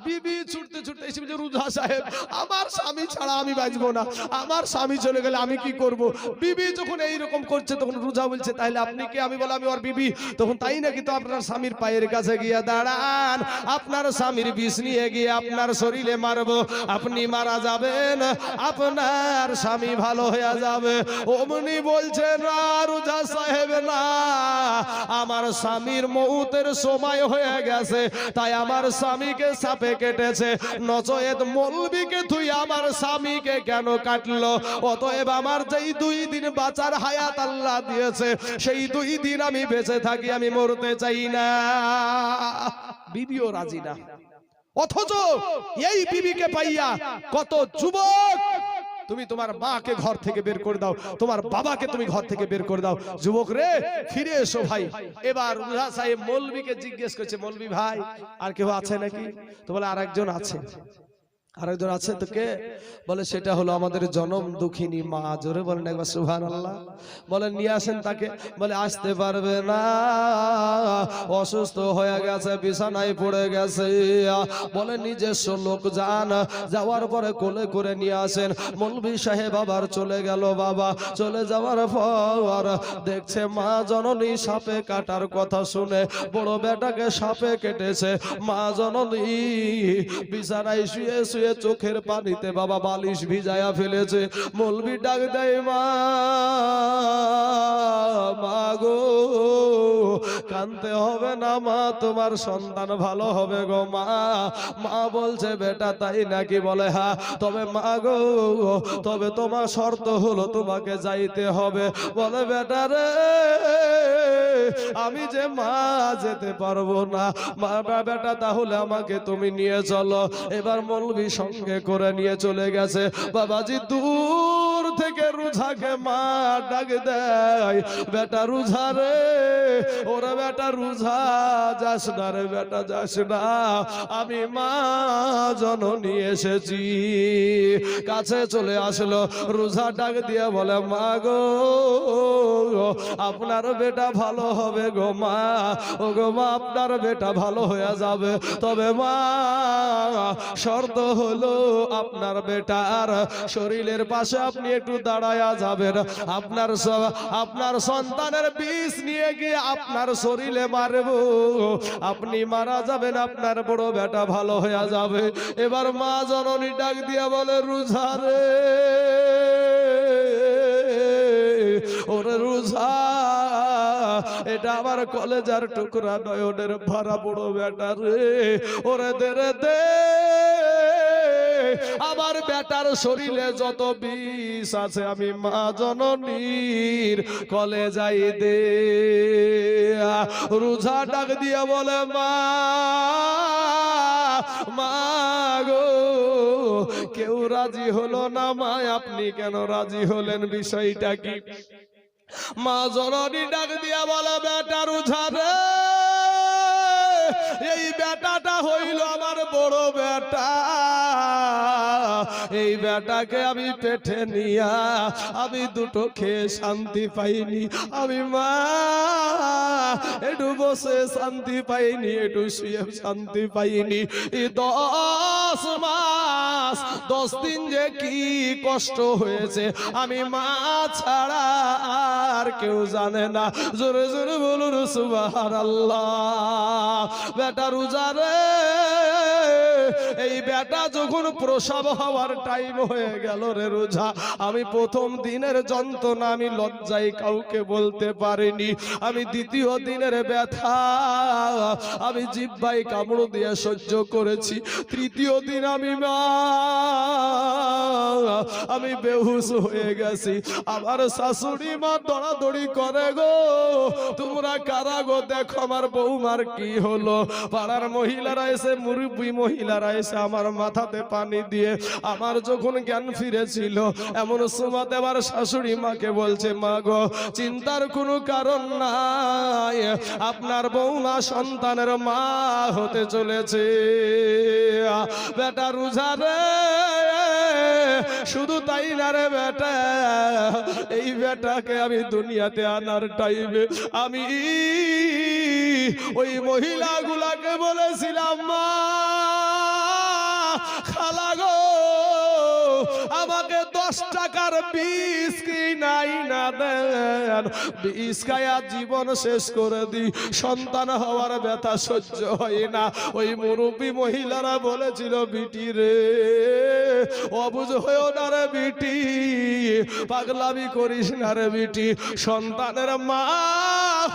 বিবি ছুটতে ছুটতে এসে বলছে, রুজা সাহেব, আমার স্বামী ছাড়া আমি বাঁচবো না, আমার স্বামী চলে গেলে আমি কি করব। বিবি যখন এইরকম করছে তখন রুজা বলছে, তাহলে আপনি কি? আমি বললাম, আমি ওর বিবি। তখন তাই নাকি, তো আপনার স্বামীর পায়ের কাছে গিয়ে দাঁড়ান, আপনার স্বামীর বিষ নিয়ে গিয়ে আপনার শরীরে মারবো, আপনি মারা যাবেন, আপনার স্বামী ভালো হয়ে যাবে। অমনি বলছে, না রুজা সাহেব না, আমার স্বামীর মউতের সময় হয়ে গেছে, তাই আমার স্বামীকে সাপে কেটেছে, নচেত মৌলবীকে তুই আমার স্বামীকে কেন কাটলো? অতএব আমার যেই 2 দিন বাঁচার হায়াত আল্লাহ দিয়েছে, সেই 2 দিন আমি বেঁচে থাকি, আমি মরতে চাই না। বিবিও রাজি না। অথচ এই বিবিকে পাইয়া কত যুবক, তুমি তোমার মাকে ঘর থেকে বের করে দাও, তোমার বাবাকে তুমি ঘর থেকে বের করে দাও, যুবক রে ফিরে এসো ভাই। এবার রুজা সাহেব মৌলবীকে জিজ্ঞেস করছে, মৌলবী ভাই আর কেউ আছে নাকি? তো বলে আরেকজন আছে। আরেকজন আছে তো কে? বলে সেটা হলো আমাদের জনম দুঃখিনী মা। জোরে বলেন একবার সুবহানাল্লাহ। বলেন নিয়ে আসেন তাকে। বলে আসতে পারবে না, অসুস্থ হয়ে গেছে, বিছানায় পড়ে গেছে। বলে নিজস্ব লোক যান, যাওয়ার পরে কোলে করে নিয়ে আসেন। মৌলভী সাহেব আবার চলে গেল। বাবা চলে যাওয়ার পর দেখছে মা জননী সাপে কাটার কথা শুনে বড় বেটাকে সাপে কেটেছে। মা জননী বিছানায় শুয়ে শুয়ে চোখের পানিতে বাবা বালিশ ভিজায়া ফেলেছে। মৌলভী ডাক দেয়, মা গো কানতে হবে না মা, তোমার সন্তান ভালো হবে গো মা। মা বলছে, বেটা তাই নাকি? বলে হ্যাঁ। তবে মা গো, তবে তোমার শর্ত হলো তোমাকে যাইতে হবে। বলে বেটা রে, আমি যে মা যেতে পারবো না। মা বেটা তাহলে আমাকে তুমি নিয়ে চলো। এবার মৌলভী সঙ্গে করে নিয়ে চলে গেছে। বাবাজি দূর থেকে রুঝাকে মা ডাক দেয়, বেটা রুঝা রে, ওরে বেটা রুঝা, যাস না রে বেটা, যাস না, আমি মা জননী এসেছি। কাছে চলে আসলো। রুঝা ডাক দিয়ে বলে, মা গো আপনার বেটা ভালো হবে গো মা। ও গো মা, আপনার বেটা ভালো হয়ে যাবে, তবে মা শর্ত হলো আপনার বেটার শরীরের পাশে আপনি একটু দাঁড়ায়া যাবেন। আপনার সন্তানের বিষ নিয়ে গিয়ে আপনার শরীরে মারবো, আপনি মারা যাবেন, আপনার বড় বেটা ভালো হয়ে যাবে। এবার মা জননী ডাক দিয়া বলে, রুঝা রে, ওরে রুঝা, এটা আমার কলেজার টুকরা নয়নের ভরা বড় বেটা রে, ওরে দে রে দে, আমার বেটার শরীরে যত বিষ আছে আমি মা জননীর কলেজাই দে। রুঝা ডাক দিয়া বলে, মা গো, কেউ রাজি হলো না মা, আপনি কেন রাজি হলেন, বিষয়টা কি? মা জননী ডাক দিয়া বলে, বেটা রুঝা রে, এই বেটাটা হইল আমার বড় বেটা। এই বেটাকে আমি পেটে নিয়া আমি দুটো খেয়ে শান্তি পাইনি, আমি মা একটু বসে শান্তি পাইনি, একটু শুয়ে শান্তি পাইনি। 10 মাস 10 দিন যে কি কষ্ট হয়েছে আমি মা ছাড়া আর কেউ জানে না। জোরে জোরে বলুন সুবহানাল্লাহ। বেটা রুজা রে, এই বেটা যখন প্রসব হওয়ার টাইম হয়ে গেল রে রোজা, আমি প্রথম দিনের যন্ত্রণা আমি লজ্জায় কাউকে বলতে পারিনি। আমি দ্বিতীয় দিনের ব্যথা আমি জিহ্বায় কামড় দিয়ে সহ্য করেছি। তৃতীয় দিন আমি বেহুশ হয়ে গেছি। আমার শাশুড়ি মা দৌড়াদৌড়ি করে, গো তোমরা কারা গো, দেখো আমার বৌমার কি হলো। পাড়ার মহিলারা এসে, মুরব্বী মহিলারা এসে আমার মাথাতে পানি দিয়ে আমার যখন জ্ঞান ফিরেছিল, এমন সময় আমার শাশুড়ি মাকে বলছে, মা গো চিন্তার কোনো কারণ নাই, আপনার বৌমা সন্তানের মা হতে চলেছে। বেটা রোজা রে, শুধু তাই না রে বেটা, এই বেটাকে আমি দুনিয়াতে আনার টাইমে আমি ওই মহিলাগুলাকে বলেছিলাম, মা খালা গো আমাকে 10 টাকার বিষ কিনাই না দেন, বিষ খায়া জীবন শেষ করে দি, সন্তান হওয়ার ব্যথা সহ্য হয় না। ওই মুরব্বী মহিলারা বলেছিল, বিটি রে অবুঝ হয়েও না রে বিটি, পাগলামি করিস না রে বিটি, সন্তানের মা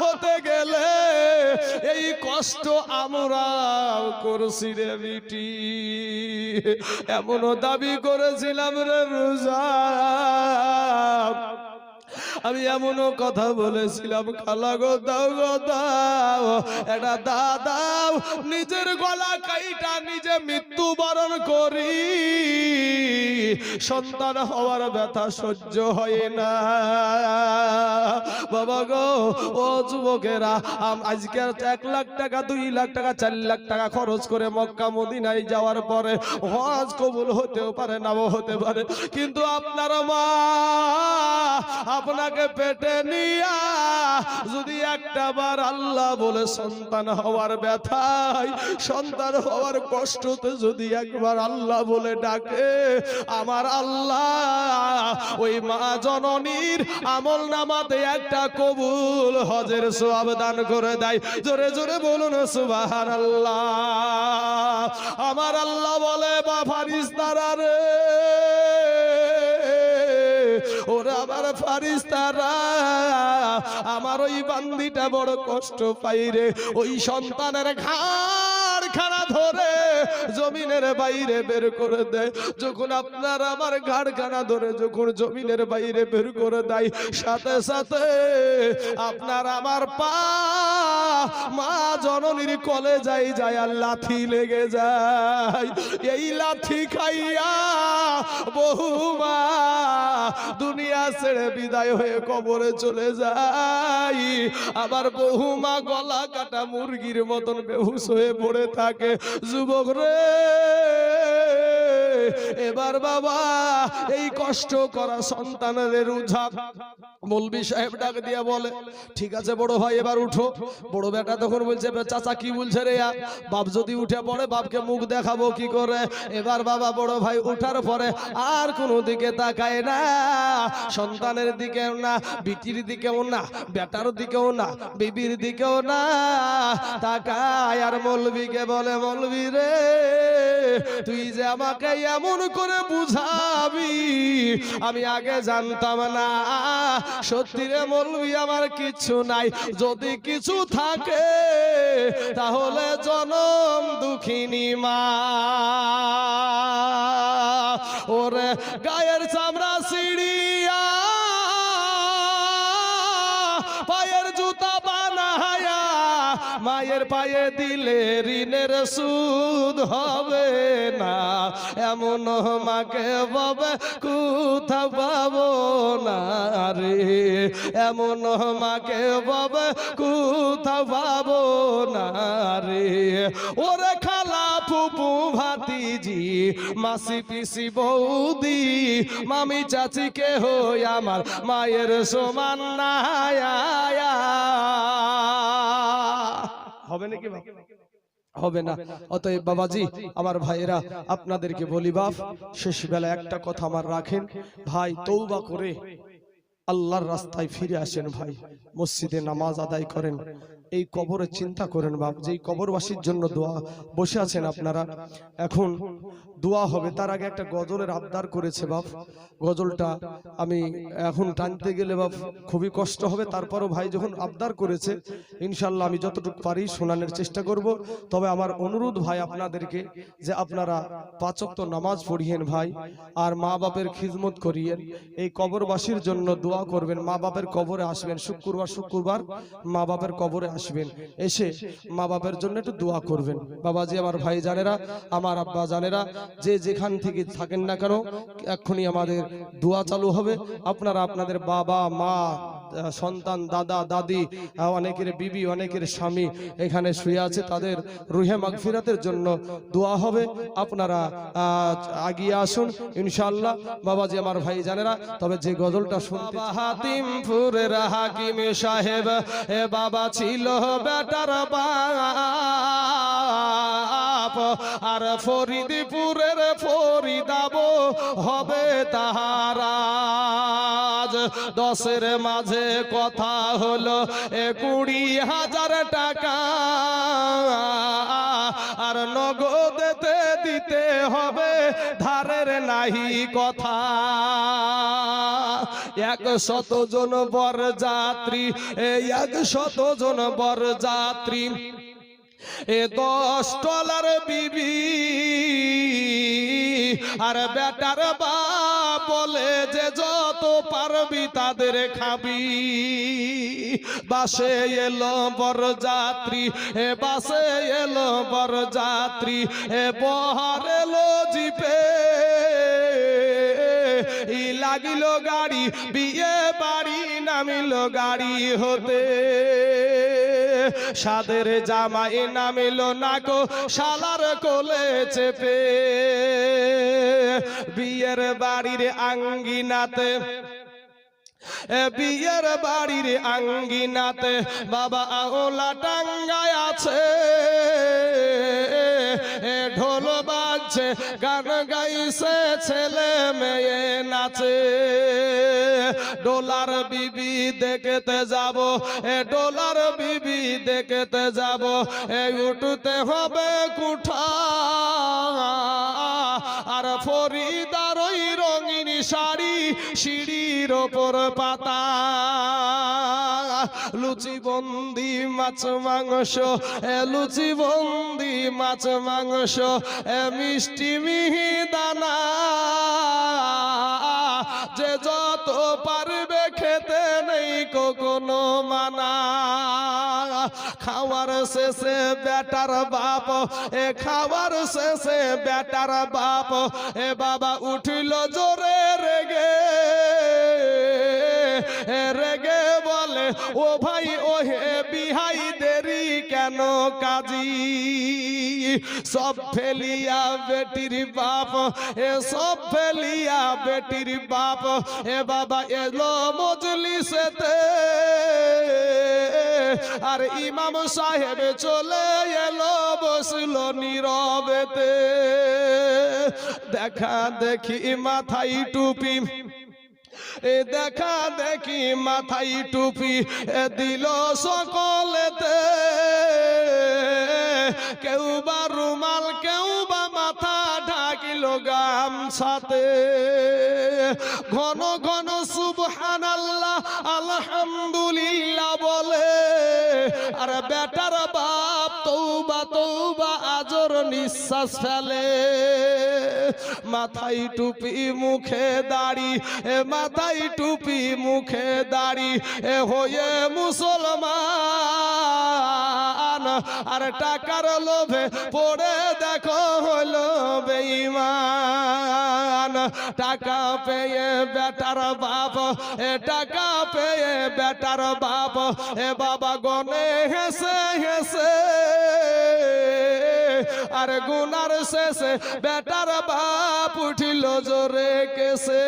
হতে গেলে এই কষ্ট আমরাও করছি রে বিটি। এমনও দাবি করেছিলাম রে রোজা, আমি এমনও কথা বলেছিলাম, খালা গো দাও গো দাও, এটা দাদাও নিজের গলা কাইটা নিজে মৃত্যুবরণ করি, সন্তান হওয়ার ব্যথা সহ্য হয় না। বাবা গো ও যুবকেরা, আজকে 1 লাখ টাকা 2 লাখ টাকা 4 লাখ টাকা খরচ করে মক্কা মদিনায় যাওয়ার পরে হজ কবুল হতেও পারে, নাও হতে পারে, কিন্তু আপনার মা আপনাকে পেটে নিয়া যদি একটা বার আল্লাহ বলে সন্তান হওয়ার ব্যথায়, সন্তান হওয়ার কষ্টতে যদি একবার আল্লাহ বলে ডাকে, আমার আল্লাহ ওই মা জননীর আমল নামাতে একটা কবুল হজের সওয়াব দান করে দেয়। জোরে জোরে বলুন সুবহানাল্লাহ। আমার আল্লাহ বলে, বা ফারিস্তারা রে, ওরা আমার ফারিস্তারা, আমার ওই বান্দিটা বড় কষ্ট পাই রে, ওই সন্তানের ঘাড় খানা ধরে জমিনের বাইরে বের করে দেয়। যখন আপনার আমার ঘাড় খানা ধরে যখন জমিনের বাইরে বের করে দেয়, সাথে সাথে আপনার আমার পা মা জননীর কলে যায় আর লাথি লেগে যায়। এই লাথি খাইয়া বহু মা দুনিয়া ছেড়ে বিদায় হয়ে কবরে চলে যায়। আবার বহু মা গলা কাটা মুরগির মতন বেহুশ হয়ে পড়ে থাকে। যুবক রে, এবার বাবা এই কষ্ট করা সন্তানের রোজা মৌলবি সাহেব ডাক দিয়া বলে, ঠিক আছে বড় ভাই এবার উঠো। বড় বেটা তখন বলছে, চাচা কি বলছে রে, বাপ যদি উঠে পড়ে বাপকে মুখ দেখাবো কি করে। এবার বাবা বড় ভাই উঠার পরে আর কোনো দিকে তাকায় না, সন্তানের দিকেও না, বিটির দিকেও না, বেটার দিকেও না, বিবির দিকেও না তাকায়, আর মৌলবিকে বলে, মৌলবি রে তুই যে আমাকে এমন করে বুঝাবি আমি আগে জানতাম না। সত্যি রে মৌলবি আমার কিছু নাই, যদি কিছু থাকে তাহলে জনম দুঃখিনী মা। ওরে গায়ের চামড়া সিঁড়িয়া পায়ের জুতা বানায়া মায়ের পায়ে দিলে ঋণের সুদ হবে না, এমন মাকে বাবা কোথা পাবো না রে, এমন মাকে বাবা কোথা পাবো না রে। ওরে খালা ফুপু ভাতিজি মাসি পিসি বৌদি মামি চাচি কে হই আমার মায়ের সমান না। হবে নাকি হবে না? অতএব বাবাজি আমার ভাইয়েরা আপনাদেরকে বলি, বাপ শেষ বেলা একটা কথা আমার রাখেন ভাই, তওবা করে আল্লাহর রাস্তায় ফিরে আসেন ভাই, মসজিদে নামাজ আদায় করেন। এই কবরের চিন্তা করেন বাপ, যেই কবরবাসীর জন্য দোয়া বসে আছেন আপনারা, এখন দোয়া হবে তার আগে একটা গজলের আবদার করেছে বাপ। গজলটা আমি এখন টানতে গেলে বাপ খুবই কষ্ট হবে, তারপরও ভাই যখন আবদার করেছে ইনশাল্লাহ আমি যতটুকু পারি শোনানোর চেষ্টা করব। তবে আমার অনুরোধ ভাই আপনাদেরকে যে আপনারা 5 ওয়াক্ত নামাজ পড়িয়েন ভাই, আর মা বাপের খিদমত করিয়েন, এই কবরবাসীর জন্য দোয়া করবেন। মা বাপের কবরে আসবেন শুক্রবার মা বাপের কবরে আসবেন, এসে মা বাপের জন্য একটু দোয়া করবেন। বাবাজি, আমার ভাই জানেরা, আমার আব্বা জানেরা, যে যেখান থেকে থাকেন না কেন এক্ষুনি আমাদের দোয়া চালু হবে। আপনারা আপনাদের বাবা মা সন্তান দাদা দাদি অনেকের বিবি অনেকের স্বামী এখানে শুয়ে আছে, তাদের রুহে মাগফিরাতের জন্য দোয়া হবে। আপনারা আগিয়ে আসুন ইনশাআল্লাহ। বাবাজি, আমার ভাই জানেরা, তবে যে গজলটা শুনতে, হাতিমপুরের হাকিম সাহেব এ বাবা ছিল বেটার বাপ, আর ফরিদপুরের ফরিদাব হবে তাহারাজ। 10-এর মাঝে কথা হলো 20,000 টাকা, আর নগদেতে দিতে হবে, ধারের নাহি কথা। 100 জন বরযাত্রী, 100 জন বরযাত্রী, $10 বিবি, আর বেটার বাপ বলে যে যত পারবি তাদের খাবি। বাসে এলো বরযাত্রী, বাসে এলো বরযাত্রী, বহার এলো জিপে, লাগিল গাড়ি, বিয়ে বাড়ি নামিল গাড়ি হতে। সাদের জামাই নামিল নাকো শালার কোলে চেপে, বিয়ের বাড়ির আঙ্গিনাতে, বিয়ের বাড়ির আঙ্গিনাতে বাবা আওলা টাঙ্গায় আছে, ঢোল বাজছে গান গাইছে ছেলে মেয়ে নাচে। ডোলার বিবি দেখতে যাব, ডোলার বিবি দেখতে যাব, উঠতে হবে কুঠা, আর ফরিদার ওই রঙিন শাড়ি সিঁড়ির ওপর পাতা। লুচি বন্দি মাছ মাংস, লুচি বন্দি মাছ মাংস, মিষ্টি মিহি দানা, যে যত পারবে খেতে নেই কোনো মানা। খাওয়ার শেষে বেটার বাপ, খাওয়ার শেষে বেটার বাপ, বাবা উঠিল জোরে রেগে, রেগে বলে ও ভাই ও হে বিহাই দেরি কেন কাজী। সব ফেলিয়া বেটির বাপ, সব ফেলিয়া বেটির বাপ, বাবা এলো মজলিসেতে, আর ইমাম সাহেব চলে এলো বসলো নীরবেতে। দেখা দেখি মাথায় টুপি, দেখা দেখি মাথায় টুপি দিল সকলেতে, কেউ বা রুমাল কেউ বা মাথা ঢাকিল গামছাতে। ঘন ঘন সুবহানাল্লাহ আলহামদুলিল্লাহ বলে, আর বেটার বাপ তৌবা তৌবা আজর নিঃশ্বাস ফেলে। মাথায় টুপি মুখে দাড়ি, মাথায় টুপি মুখে দাড়ি, হয়ে মুসলমান, আর টাকার লোভে পড়ে দেখো হলো বেঈমান। টাকা পেয়ে বেটার বাপ, টাকা পেয়ে বেটার বাপ, বাবা গনে হেসে হেসে, আর গুনার শেষে বেটার বাপ উঠিল জোরে কেসে।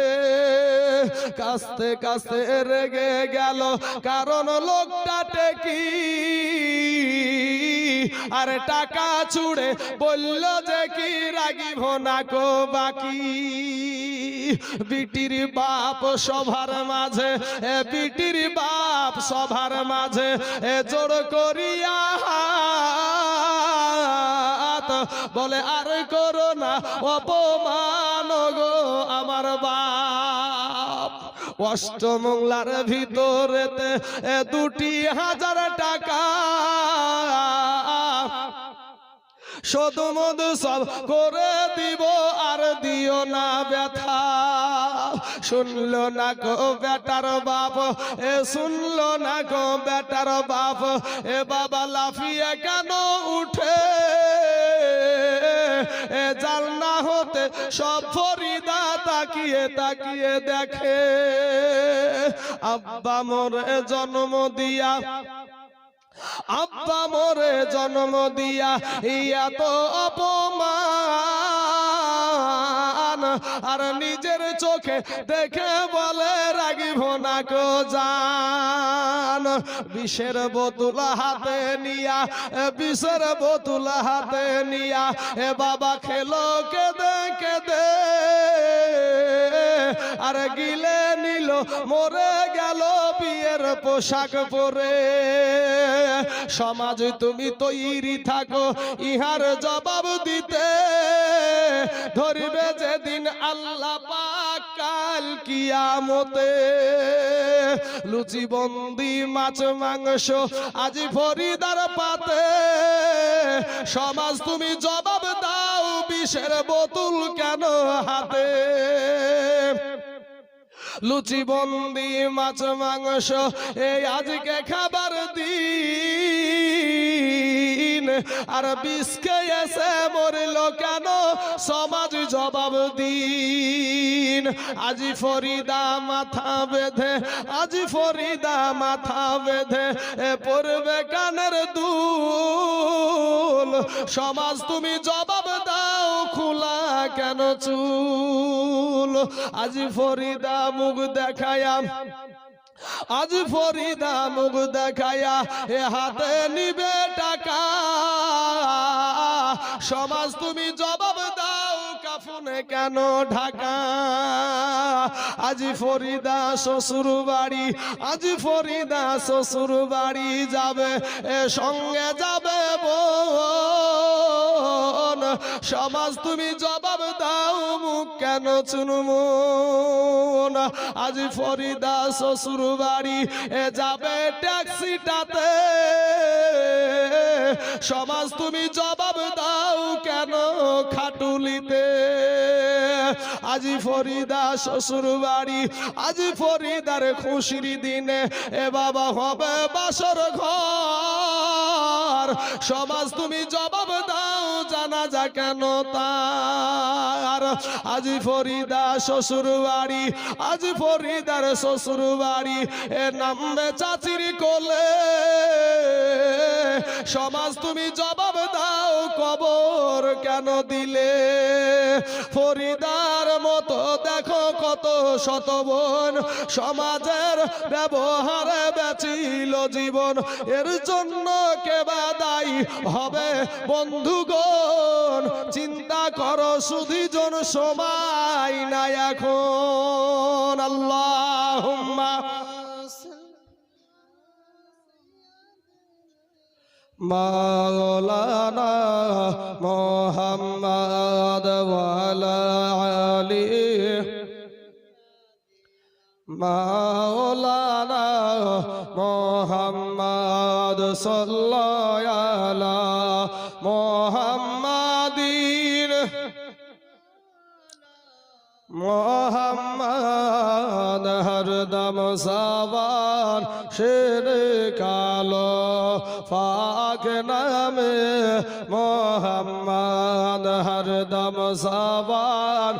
কাস্তে কাস্তে রেগে গেল কারণ লোকটা টেকি, আর টাকা ছুড়ে বলল যে কি রাগিব না কো বাকি। বিটির বাপ সভার মাঝে, বিটির বাপ সভার মাঝে জোড় করিয়া হাত বলে আর করো না অপমান গো আমার বাপ। অষ্টমংলার ভিতরেতে 2,000 টাকা শুধু মধু সব করে দিব আর দিও না ব্যথা। শুনলো না গো বেটার বাপ, শুনলো না গো বেটার বাপ, বাবা লাফিয়ে কেন উঠে জানলা হতে সব ফরিদা তাকিয়ে তাকিয়ে দেখে। আব্বা মোরে জন্ম দিয়া, আব্বা মোরে জন্ম দিয়া এত অপমান, আর নিজের চোখে দেখে বলে রাগিব না কো জান। বিষের বোতল হাতে নিয়া, বিষের বোতল হাতে নিয়া বাবা খেলো কেঁদে কেঁদে, আর গিলে নিল মরে গেল বিয়ের পোশাক পরে। সমাজ তুমি তৈরি থাকো ইহার জবাব দিতে, ধরবে যেদিন আল্লাহ পাক কাল কিয়ামতে। লুচি বন্দি মাছ মাংস আজ ফরিদার পাতে, সমাজ তুমি জবাব দাও বিষের বোতল কেন হাতে। লুচি বন্দি মাছ মাংস এই আজকে খাবার দিন, আর বিষ খেয়েছে মরিল কেন সমাজ জবাব দিন। আজি ফরিদা মাথা বেঁধে, আজি ফরিদা মাথা বেঁধে পড়বে কানের দুল, সমাজ তুমি জবাব দাও খোলা কেন চুল। আজি ফরিদা মুখ দেখায়া, আজ ফরিদা মুখ দেখায়া হাতে নিবে টাকা, সমাজ তুমি জবাব দাও কাফনে কেন ঢাকা। আজ ফরিদা শ্বশুর বাড়ি, আজ ফরিদা শ্বশুর বাড়ি যাবে, সঙ্গে যাবে বোন, সমাজ তুমি জবাব দাও মুখ কেন চুনমুন। আজ ফরিদা শ্বশুর বাড়ি যাবে ট্যাক্সিটাতে, সমাজ তুমি জবাব দাও কেন খাটুলিতে। আজি ফরিদা শ্বশুর বাড়ি, আজি ফরিদার খুশির দিনে বাবা হবে বাসর ঘর, সমাজ তুমি জবাব দাও জানাজা কেন তার। আজি ফরিদা শ্বশুর বাড়ি, আজি ফরিদার শ্বশুর বাড়ি নামবে চাচির কোলে, সমাজ তুমি জবাব দাও কবর কেন দিলে। ফরিদার মতো দেখো কত শত বোন সমাজের ব্যবহারে বেচিল জীবন, এর জন্য কে বা দায়ী হবে বন্ধুগণ। চিন্তা করো সুধীজন সময় নাই এখন। আল্লাহুম্মা মাওলানা মুহাম্মদ ওয়া আলা আলি মাওলানা মুহাম্মদ সাল্লাল্লাহু আলা মুহাম্মাদিন মোহাম্মদ হরদম সাবান শের কালো পাক নামে মোহাম্মদ হরদম সাবান